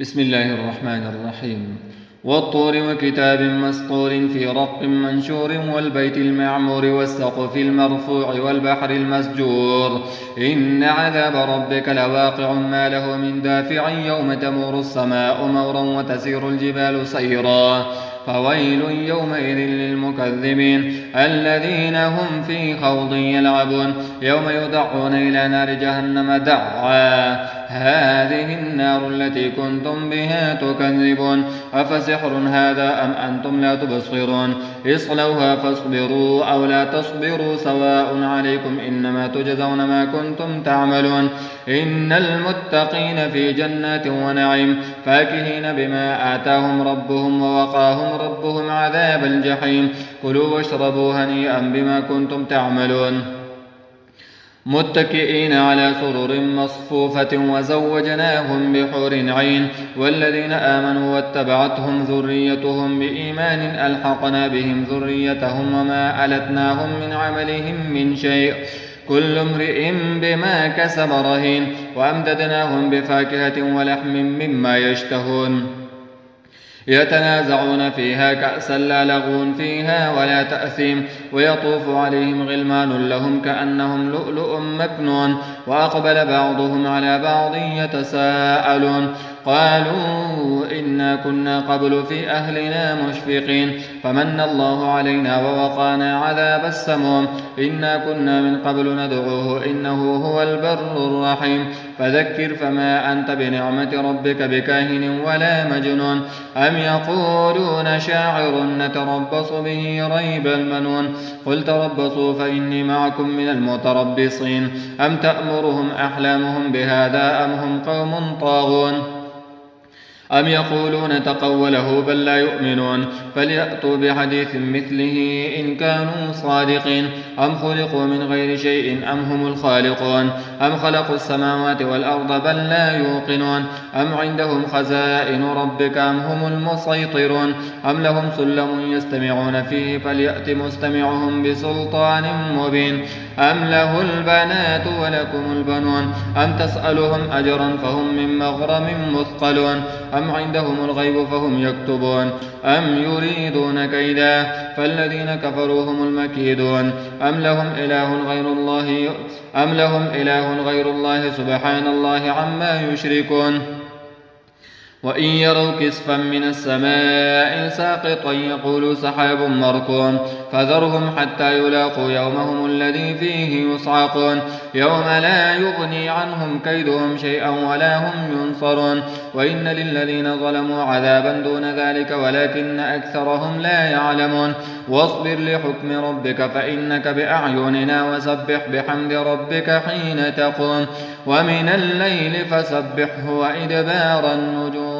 بسم الله الرحمن الرحيم والطور وكتاب مسطور في رق منشور والبيت المعمور والسقف المرفوع والبحر المسجور إن عذاب ربك لواقع ما له من دافع يوم تمور السماء مورا وتسير الجبال سيرا فويل يومئذ للمكذبين الذين هم في خوض يلعبون يوم يدعون إلى نار جهنم دعا هذه النار التي كنتم بها تكذبون أفسحر هذا أم أنتم لا تبصرون اصلوها فاصبروا أو لا تصبروا سواء عليكم إنما تجزون ما كنتم تعملون إن المتقين في جنات ونعيم فاكهين بما آتاهم ربهم ووقاهم ربهم عذاب الجحيم كلوا واشربوا هنيئا بما كنتم تعملون متكئين على سرر مصفوفة وزوجناهم بحور عين والذين آمنوا واتبعتهم ذريتهم بإيمان ألحقنا بهم ذريتهم وما ألتناهم من عملهم من شيء كل امرئ بما كسب رهين وأمددناهم بفاكهة ولحم مما يشتهون يتنازعون فيها كأسا لا لغو فيها ولا تأثيم ويطوف عليهم غلمان لهم كأنهم لؤلؤ مكنون وأقبل بعضهم على بعض يتساءلون قالوا إنا كنا قبل في أهلنا مشفقين فمن الله علينا ووقانا عذاب السموم إنا كنا من قبل ندعوه إنه هو البر الرحيم فذكر فما أنت بنعمة ربك بكاهن ولا مجنون أم يقولون شاعر نتربص به ريب المنون قل تربصوا فإني معكم من المتربصين أم تأمرهم أحلامهم بهذا أم هم قوم طاغون أم يقولون تقوله بل لا يؤمنون فليأتوا بحديث مثله إن كانوا صادقين أم خلقوا من غير شيء أم هم الخالقون أم خلقوا السماوات والأرض بل لا يوقنون أم عندهم خزائن ربك أم هم المسيطرون أم لهم سلم يستمعون فيه فليأت مستمعهم بسلطان مبين أم له البنات ولكم البنون أم تسألهم أجرا فهم من مغرم مثقلون أم عندهم الغيب فهم يكتبون أم يريدون كيدا فالذين كفروا هم المكيدون أم لهم إله غير الله سبحان الله عما يشركون وإن يروا كسفا من السماء ساقطا يقولوا سحاب مركون فذرهم حتى يلاقوا يومهم الذي فيه يصعقون يوم لا يغني عنهم كيدهم شيئا ولا هم ينصرون وإن للذين ظلموا عذابا دون ذلك ولكن أكثرهم لا يعلمون واصبر لحكم ربك فإنك بأعيننا وسبح بحمد ربك حين تقوم ومن الليل فسبحه وإدبار النجوم